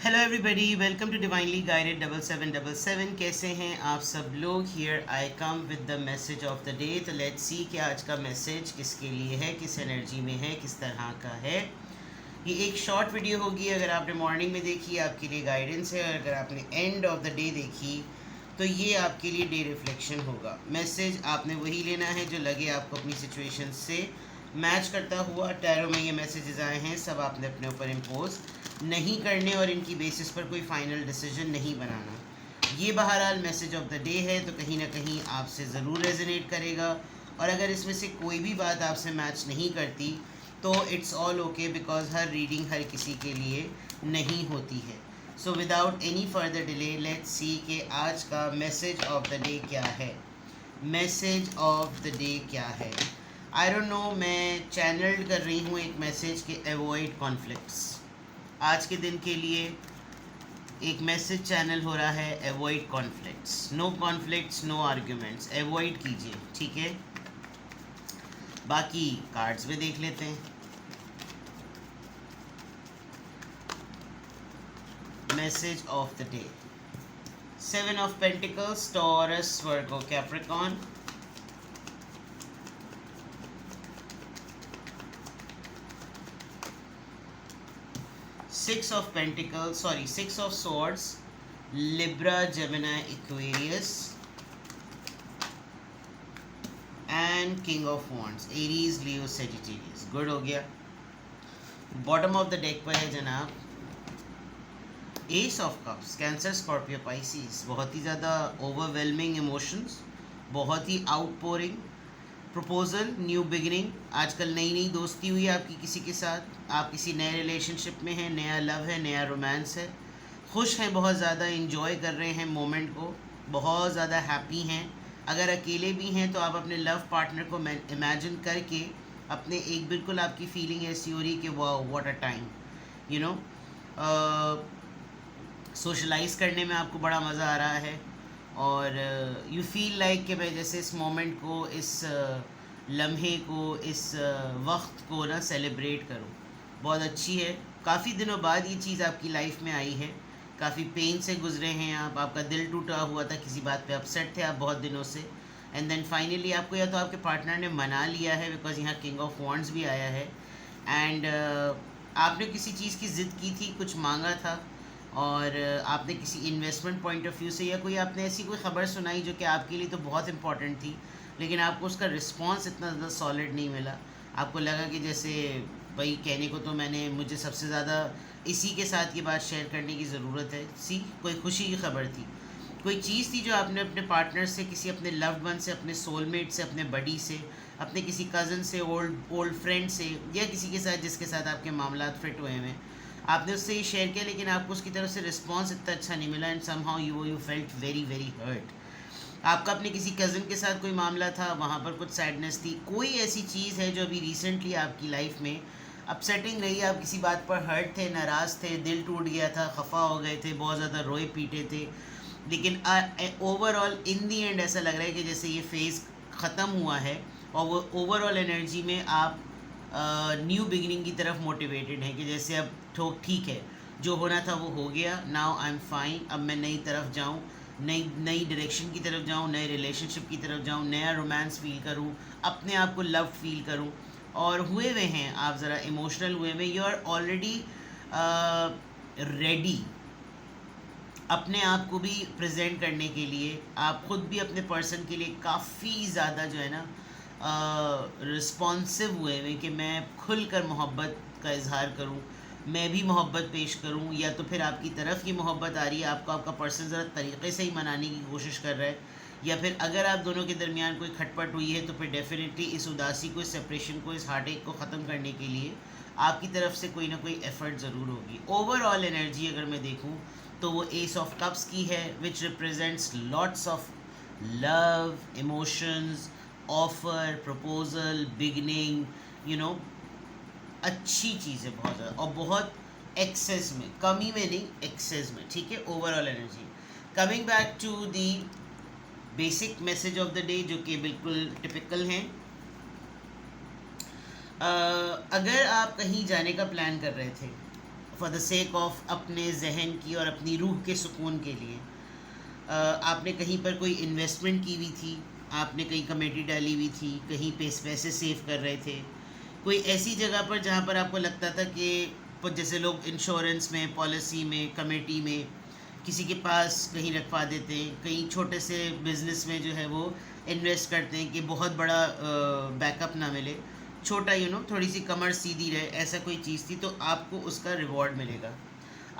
Hello everybody, welcome to divinely guided 7777। कैसे हैं आप सब लोग। Here I come with the message of the day. तो लेट्स सी कि आज का मैसेज किसके लिए है, किस एनर्जी में है, किस तरह का है। ये एक शॉर्ट वीडियो होगी। अगर आपने मॉर्निंग में देखी आपके लिए गाइडेंस है, और अगर आपने एंड ऑफ द डे देखी तो ये आपके लिए डे रिफ्लेक्शन होगा। मैसेज आपने वही लेना है जो लगे आपको अपनी सिचुएशन से मैच करता हुआ। टैरो में ये मैसेजेस आए हैं, सब आपने अपने ऊपर इम्पोज नहीं करने और इनकी बेसिस पर कोई फाइनल डिसीजन नहीं बनाना। ये बहरहाल मैसेज ऑफ द डे है, तो कहीं ना कहीं आपसे ज़रूर रेजोनेट करेगा। और अगर इसमें से कोई भी बात आपसे मैच नहीं करती तो इट्स ऑल ओके, बिकॉज हर रीडिंग हर किसी के लिए नहीं होती है। So without any further delay let's see कि आज का मैसेज ऑफ द डे क्या है। मैसेज ऑफ द डे क्या है, आई डोंट नो। मैं चैनल्ड कर रही हूँ एक मैसेज के अवॉइड कॉन्फ्लिक्ट्स। आज के दिन के लिए एक मैसेज चैनल हो रहा है, avoid conflicts. No conflicts, no arguments, avoid कीजिए, ठीक है। बाकी कार्ड्स में देख लेते हैं। Message of the day, 7 of pentacles, Taurus, Virgo, Capricorn. 6 of Pentacles, sorry, 6 of Swords, Libra, Gemini, Aquarius, and King of Wands, Aries, Leo, Sagittarius। Good हो गया। बॉटम ऑफ द डेक पर है जनाब S of cups, cancer, Scorpio, Pisces. बहुत ही ज़्यादा overwhelming emotions, बहुत ही outpouring proposal, new beginning. आजकल नई नई दोस्ती हुई आपकी किसी के साथ, आप किसी नए रिलेशनशिप में हैं, नया लव है, नया रोमांस है, खुश हैं, बहुत ज़्यादा इन्जॉय कर रहे हैं मोमेंट को, बहुत ज़्यादा हैप्पी हैं। अगर अकेले भी हैं तो आप अपने लव पार्टनर को इमेजिन करके अपने एक बिल्कुल आपकी फीलिंग ऐसी हो रही कि wow what a time, you know. Socialise करने में आपको बड़ा मज़ा आ रहा है और यू फील लाइक कि मैं जैसे इस मोमेंट को, इस लम्हे को, इस वक्त को ना सेलिब्रेट करूं। बहुत अच्छी है। काफ़ी दिनों बाद ये चीज़ आपकी लाइफ में आई है, काफ़ी पेन से गुजरे हैं आप, आपका दिल टूटा हुआ था, किसी बात पे अपसेट थे आप बहुत दिनों से, एंड देन फाइनली आपको या तो आपके पार्टनर ने मना लिया है, बिकॉज यहाँ किंग ऑफ वॉन्ड्स भी आया है, एंड आपने किसी चीज़ की ज़िद की थी, कुछ मांगा था, और आपने किसी इन्वेस्टमेंट पॉइंट ऑफ व्यू से या कोई आपने ऐसी कोई ख़बर सुनाई जो कि आपके लिए तो बहुत इंपॉर्टेंट थी, लेकिन आपको उसका रिस्पांस इतना ज़्यादा सॉलिड नहीं मिला। आपको लगा कि जैसे भाई कहने को तो मुझे सबसे ज़्यादा इसी के साथ ये बात शेयर करने की ज़रूरत है। कोई खुशी की खबर थी, कोई चीज़ थी जो आपने अपने पार्टनर से, किसी अपने लव्ड वन से, अपने सोलमेट से, अपने बडी से, अपने किसी कज़न से, ओल्ड फ्रेंड से, या किसी के साथ जिसके साथ आपके मामला फिट हुए हैं, आपने उससे ये शेयर किया, लेकिन आपको उसकी तरफ से रिस्पांस इतना अच्छा नहीं मिला, and somehow you felt very very hurt. आपका अपने किसी कज़न के साथ कोई मामला था, वहाँ पर कुछ सैडनेस थी, कोई ऐसी चीज़ है जो अभी रिसेंटली आपकी लाइफ में अपसेटिंग रही। आप किसी बात पर हर्ट थे, नाराज़ थे, दिल टूट गया था, खफा हो गए थे, बहुत ज़्यादा रोए पीटे थे, लेकिन ओवरऑल इन दी एंड ऐसा लग रहा है कि जैसे ये फेज़ ख़त्म हुआ है, और वो ओवरऑल एनर्जी में आप न्यू बिगिनिंग की तरफ मोटिवेटेड हैं कि जैसे अब ठीक है, जो होना था वो हो गया, नाउ आई एम फाइन, अब मैं नई तरफ जाऊँ, नई नई डायरेक्शन की तरफ जाऊँ, नए रिलेशनशिप की तरफ जाऊँ, नया रोमांस फील करूँ, अपने आप को लव फील करूँ। और हुए हुए हैं आप, ज़रा इमोशनल हुए हुए, यू आर ऑलरेडी रेडी अपने आप को भी प्रेजेंट करने के लिए। आप ख़ुद भी अपने पर्सन के लिए काफ़ी ज़्यादा जो है ना रिस्पॉन्सिव हुए हुए कि मैं खुलकर मोहब्बत का इजहार करूं, मैं भी मोहब्बत पेश करूं, या तो फिर आपकी तरफ ये मोहब्बत आ रही है, आपको आपका पर्सन ज़रा तरीक़े से ही मनाने की कोशिश कर रहा है, या फिर अगर आप दोनों के दरमियान कोई खटपट हुई है तो फिर डेफिनेटली इस उदासी को, इस सेपरेशन को, इस हार्ट एक को ख़त्म करने के लिए आपकी तरफ से कोई ना कोई एफ़र्ट ज़रूर होगी। ओवरऑल एनर्जी अगर मैं देखूँ तो वो एस ऑफ कप्स की है, विच represents lots of love, emotions, offer, proposal, beginning, you know, अच्छी चीज़ है बहुत ज़्यादा, और बहुत एक्सेस में, कमी में नहीं, एक्सेस में, ठीक है। Overall energy. Coming back to the basic message of the day, जो कि बिल्कुल टिपिकल हैं। अगर आप कहीं जाने का प्लान कर रहे थे, फॉर द सेक ऑफ अपने जहन की और अपनी रूह के सुकून के लिए आपने कहीं पर कोई इन्वेस्टमेंट की हुई थी, आपने कहीं कमेटी डाली हुई थी, कहीं पैसे सेव कर रहे थे, कोई ऐसी जगह पर जहाँ पर आपको लगता था कि जैसे लोग इंश्योरेंस में, पॉलिसी में, कमेटी में किसी के पास कहीं रखवा देते हैं, कहीं छोटे से बिजनेस में जो है वो इन्वेस्ट करते हैं कि बहुत बड़ा बैकअप ना मिले, छोटा थोड़ी सी कमर सीधी रहे, ऐसा कोई चीज़ थी, तो आपको उसका रिवॉर्ड मिलेगा।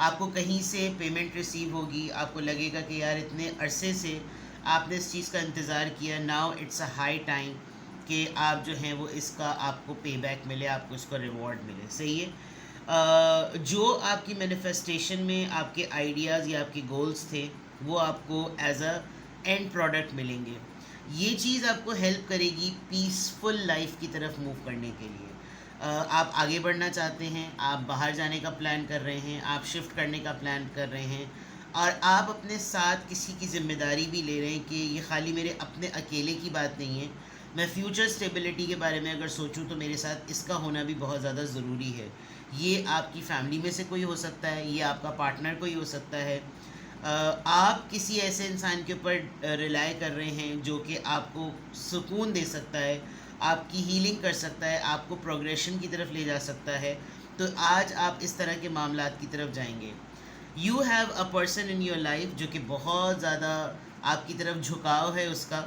आपको कहीं से पेमेंट रिसीव होगी, आपको लगेगा कि यार इतने अरसे से आपने इस चीज़ का इंतज़ार किया, now it's a high time कि आप जो हैं वो इसका आपको पे बैक मिले, आपको इसका रिवॉर्ड मिले। सही है। जो आपकी मैनिफेस्टेशन में आपके आइडियाज़ या आपके गोल्स थे वो आपको एज अ एंड प्रोडक्ट मिलेंगे। ये चीज़ आपको हेल्प करेगी पीसफुल लाइफ की तरफ मूव करने के लिए। आप आगे बढ़ना चाहते हैं, आप बाहर जाने का प्लान कर रहे हैं, आप शिफ्ट करने का प्लान कर रहे हैं, और आप अपने साथ किसी की ज़िम्मेदारी भी ले रहे हैं कि ये खाली मेरे अपने अकेले की बात नहीं है, मैं फ्यूचर स्टेबिलिटी के बारे में अगर सोचूं तो मेरे साथ इसका होना भी बहुत ज़्यादा ज़रूरी है। ये आपकी फैमिली में से कोई हो सकता है, ये आपका पार्टनर कोई हो सकता है, आप किसी ऐसे इंसान के ऊपर रिलाई कर रहे हैं जो कि आपको सुकून दे सकता है, आपकी हीलिंग कर सकता है, आपको प्रोग्रेशन की तरफ ले जा सकता है, तो आज आप इस तरह के मामलात की तरफ जाएंगे। You have a person in your life जो कि बहुत ज़्यादा आपकी तरफ झुकाव है उसका,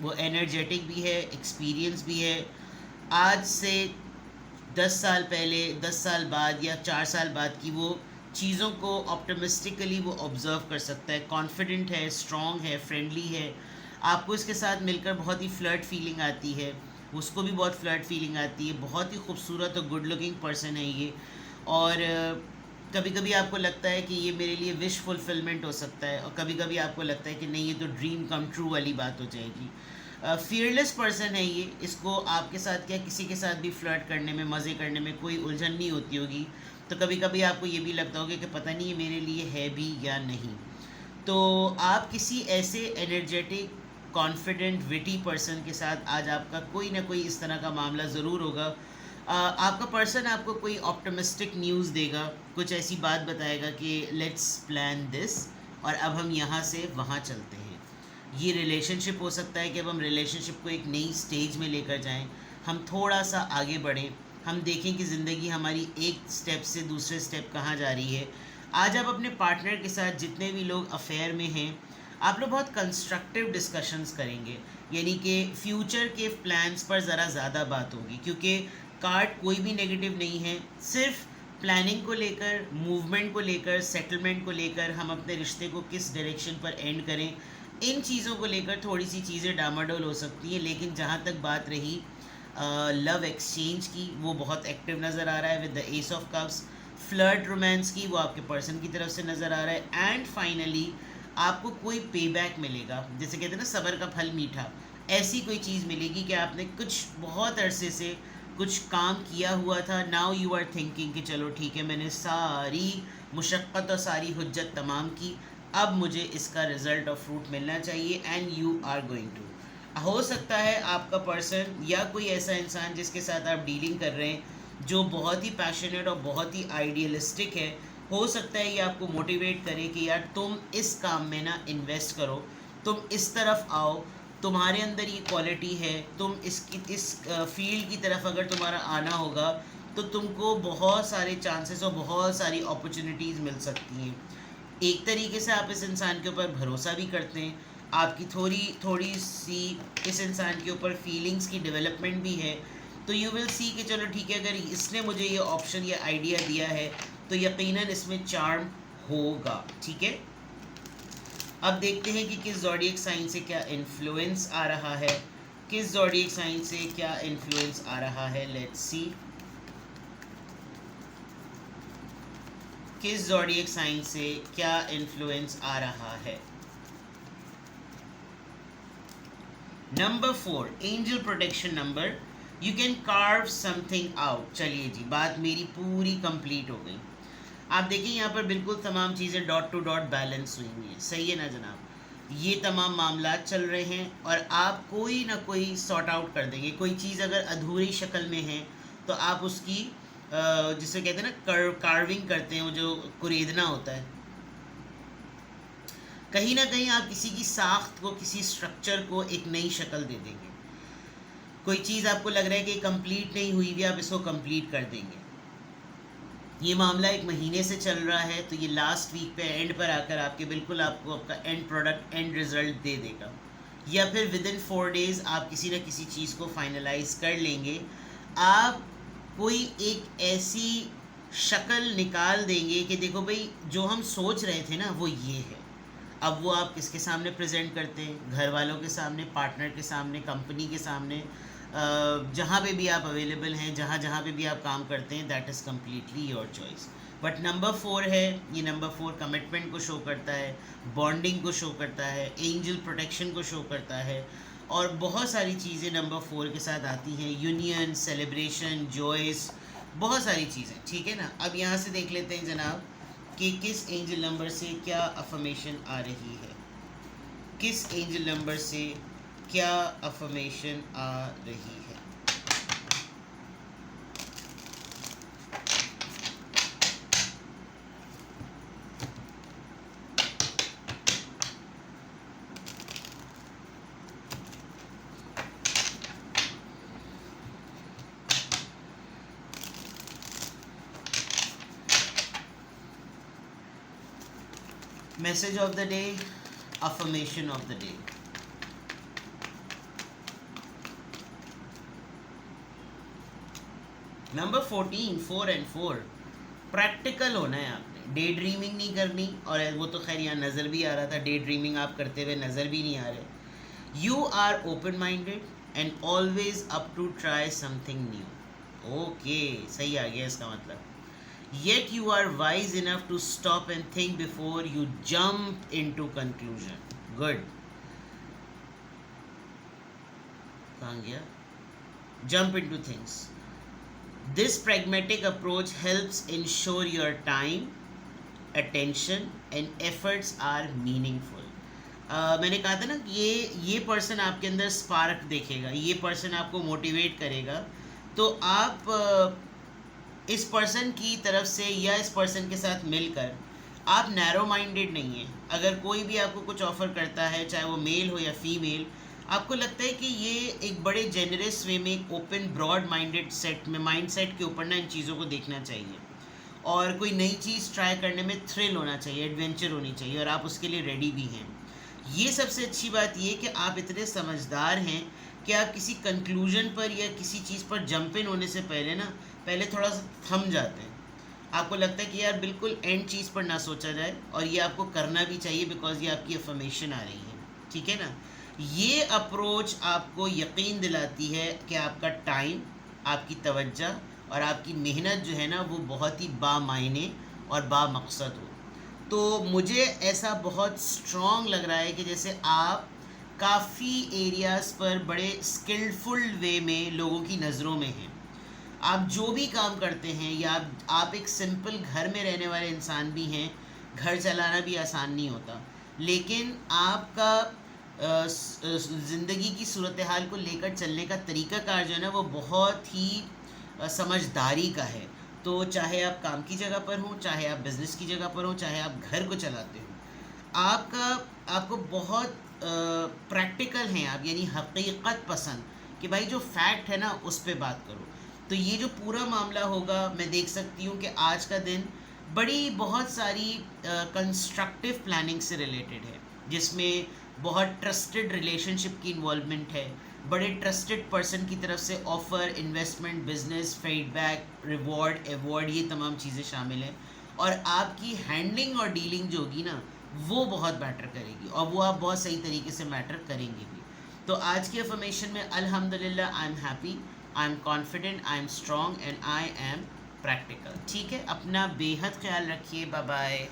वो एनर्जेटिक भी है, एक्सपीरियंस भी है। आज से 10 साल पहले, 10 साल बाद या 4 साल बाद की वो चीज़ों को ऑप्टिमिस्टिकली वो ऑब्ज़र्व कर सकता है, कॉन्फिडेंट है, स्ट्रॉन्ग है, फ्रेंडली है। आपको इसके साथ मिलकर बहुत ही फ्लर्ट फीलिंग आती है, उसको भी बहुत फ्लर्ट फीलिंग आती है। बहुत ही खूबसूरत और गुड लुकिंग पर्सन है ये। और कभी कभी आपको लगता है कि ये मेरे लिए विश फुलफिलमेंट हो सकता है, और कभी कभी आपको लगता है कि नहीं, ये तो ड्रीम कम ट्रू वाली बात हो जाएगी। फियरलेस पर्सन है ये, इसको आपके साथ क्या किसी के साथ भी फ्लर्ट करने में, मज़े करने में कोई उलझन नहीं होती होगी। तो कभी कभी आपको ये भी लगता होगा कि पता नहीं ये मेरे लिए है भी या नहीं। तो आप किसी ऐसे एनर्जेटिक, कॉन्फिडेंट, विटी पर्सन के साथ आज आपका कोई ना कोई इस तरह का मामला ज़रूर होगा। आपका पर्सन आपको कोई ऑप्टिमिस्टिक न्यूज़ देगा, कुछ ऐसी बात बताएगा कि लेट्स प्लान दिस, और अब हम यहाँ से वहाँ चलते हैं। ये रिलेशनशिप हो सकता है कि अब हम रिलेशनशिप को एक नई स्टेज में लेकर जाएं, हम थोड़ा सा आगे बढ़ें, हम देखें कि ज़िंदगी हमारी एक स्टेप से दूसरे स्टेप कहाँ जा रही है। आज आप अपने पार्टनर के साथ, जितने भी लोग अफेयर में हैं, आप लोग बहुत कंस्ट्रक्टिव डिस्कशंस करेंगे, यानी कि फ्यूचर के प्लान्स पर ज़रा ज़्यादा बात होगी, क्योंकि कार्ड कोई भी नेगेटिव नहीं है, सिर्फ प्लानिंग को लेकर, मूवमेंट को लेकर, सेटलमेंट को लेकर, हम अपने रिश्ते को किस डायरेक्शन पर एंड करें, इन चीज़ों को लेकर थोड़ी सी चीज़ें डामाडोल हो सकती हैं। लेकिन जहाँ तक बात रही लव एक्सचेंज की, वो बहुत एक्टिव नज़र आ रहा है with the S of cups. Flirt romance की, वो आपके पर्सन की तरफ से नज़र आ रहा है। एंड फाइनली आपको कोई पे बैक मिलेगा, जैसे कहते हैं ना सब्र का फल मीठा, ऐसी कोई चीज़ मिलेगी कि आपने कुछ बहुत अरसे से कुछ काम किया हुआ था, नाउ यू आर थिंकिंग कि चलो ठीक है, मैंने सारी मुशक्क़त और सारी हुज्जत तमाम की, अब मुझे इसका रिज़ल्ट और फ्रूट मिलना चाहिए, and you are going to. हो सकता है आपका पर्सन या कोई ऐसा इंसान जिसके साथ आप डीलिंग कर रहे हैं जो बहुत ही पैशनेट और बहुत ही आइडियलिस्टिक है, हो सकता है ये आपको मोटिवेट करे कि यार तुम इस काम में ना इन्वेस्ट करो, तुम इस तरफ आओ, तुम्हारे अंदर ये क्वालिटी है, तुम इस फील्ड की तरफ अगर तुम्हारा आना होगा तो तुमको बहुत सारे चांसेस और बहुत सारी अपॉर्चुनिटीज़ मिल सकती हैं। एक तरीके से आप इस इंसान के ऊपर भरोसा भी करते हैं, आपकी थोड़ी सी इस इंसान के ऊपर फीलिंग्स की डेवलपमेंट भी है, तो यू विल सी कि चलो ठीक है, अगर इसने मुझे ये ऑप्शन या आइडिया दिया है तो यकीनन इसमें चार्म होगा। ठीक है, अब देखते हैं कि किस ज़ोडिएक साइन से क्या इन्फ्लुएंस आ रहा है, किस ज़ोडिएक साइन से क्या इन्फ्लुएंस आ रहा है। लेट्स सी किस ज़ोडिएक साइन से क्या इन्फ्लुएंस आ रहा है। Number 4, angel protection number, you can curve something out. चलिए जी, बात मेरी पूरी कंप्लीट हो गई। आप देखिए यहाँ पर बिल्कुल तमाम चीज़ें डॉट टू डॉट बैलेंस हुई हुई हैं। सही है ना जनाब, ये तमाम मामला चल रहे हैं और आप कोई ना कोई सॉर्ट आउट कर देंगे। कोई चीज़ अगर अधूरी शक्ल में है तो आप उसकी जिसे कहते हैं ना कार्विंग करते हैं, वो जो कुरेदना होता है, कहीं ना कहीं आप किसी की साख्त को, किसी स्ट्रक्चर को एक नई शक्ल दे देंगे। कोई चीज़ आपको लग रहा है कि कंप्लीट नहीं हुई भी, आप इसको कंप्लीट कर देंगे। ये मामला एक महीने से चल रहा है, तो ये लास्ट वीक पे एंड पर आकर आपके बिल्कुल आपको आपका एंड प्रोडक्ट, एंड रिजल्ट दे देगा। या फिर विद इन 4 डेज़ आप किसी न किसी चीज़ को फाइनलाइज कर लेंगे। आप कोई एक ऐसी शक्ल निकाल देंगे कि देखो भाई, जो हम सोच रहे थे ना वो ये है। अब वो आप किसके सामने प्रेजेंट करते हैं? घर वालों के सामने, पार्टनर के सामने, कंपनी के सामने, जहाँ पे भी आप अवेलेबल हैं, जहाँ जहाँ पे भी आप काम करते हैं, that is completely your choice. But number 4 है, ये नंबर 4 कमिटमेंट को शो करता है, बॉन्डिंग को शो करता है, एंजल प्रोटेक्शन को शो करता है, और बहुत सारी चीज़ें नंबर 4 के साथ आती हैं, यूनियन, सेलिब्रेशन, जॉयस, बहुत सारी चीज़ें, ठीक है ना। अब यहाँ से देख लेते हैं जनाब कि किस एंजल नंबर से क्या अफर्मेशन आ रही है, किस एंजल नंबर से क्या अफर्मेशन आ रही है। Message of the day, affirmation of the day. Number 14, 4 and 4, practical होना है आपने, डे ड्रीमिंग नहीं करनी। और वो तो खैर यहाँ नज़र भी आ रहा था, डे ड्रीमिंग आप करते हुए नज़र भी नहीं आ रहे। You are open minded and always up to try something new. Okay, सही आ गया इसका मतलब। Yet you are wise enough to stop and think before you jump into conclusion. Good. कहाँ गया? Jump into things. This pragmatic approach helps ensure your time, attention and efforts are meaningful. मैंने कहा था ना कि ये पर्सन आपके अंदर स्पार्क देखेगा, ये पर्सन आपको मोटिवेट करेगा, तो आप इस पर्सन की तरफ से या इस पर्सन के साथ मिलकर आप नैरो माइंडेड नहीं हैं। अगर कोई भी आपको कुछ ऑफ़र करता है, चाहे वो मेल हो या फीमेल, आपको लगता है कि ये एक बड़े जेनरस वे में, एक ओपन ब्रॉड माइंडेड सेट में, माइंड सेट के ऊपर ना इन चीज़ों को देखना चाहिए, और कोई नई चीज़ ट्राई करने में थ्रिल होना चाहिए, एडवेंचर होनी चाहिए, और आप उसके लिए रेडी भी हैं। ये सबसे अच्छी बात ये कि आप इतने समझदार हैं कि आप किसी कंक्लूजन पर या किसी चीज़ पर जंप इन होने से पहले थोड़ा सा थम जाते हैं। आपको लगता है कि यार बिल्कुल एंड चीज़ पर ना सोचा जाए, और ये आपको करना भी चाहिए बिकॉज ये आपकी अफर्मेशन आ रही है, ठीक है ना। ये अप्रोच आपको यकीन दिलाती है कि आपका टाइम, आपकी तवज्जो और आपकी मेहनत जो है ना वो बहुत ही बामायने और बामकसद हो। तो मुझे ऐसा बहुत स्ट्रॉन्ग लग रहा है कि जैसे आप काफ़ी एरियाज़ पर बड़े स्किल्डफुल वे में लोगों की नज़रों में हैं। आप जो भी काम करते हैं, या आप एक सिंपल घर में रहने वाले इंसान भी हैं, घर चलाना भी आसान नहीं होता, लेकिन आपका ज़िंदगी की सूरत हाल को लेकर चलने का तरीक़ाकार जो है ना वो बहुत ही समझदारी का है। तो चाहे आप काम की जगह पर हों, चाहे आप बिज़नेस की जगह पर हों, चाहे आप घर को चलाते हो, आपको बहुत प्रैक्टिकल हैं आप, यानी हकीकत पसंद, कि भाई जो फैक्ट है ना उस पर बात करो। तो ये जो पूरा मामला होगा, मैं देख सकती हूँ कि आज का दिन बहुत सारी कंस्ट्रक्टिव प्लानिंग से रिलेटेड है, जिसमें बहुत ट्रस्टेड रिलेशनशिप की इन्वॉल्वमेंट है, बड़े ट्रस्टेड पर्सन की तरफ से offer, investment, business, feedback, reward, award, ये तमाम चीज़ें शामिल हैं। और आपकी हैंडलिंग और डीलिंग जो होगी ना वो बहुत मैटर करेगी, और वो आप बहुत सही तरीके से मैटर करेंगे भी। तो आज की अफर्मेशन में अल्हम्दुलिल्लाह, I am happy, I am confident, I am strong and I am practical. ठीक है, अपना बेहद ख्याल रखिए, बाय बाय।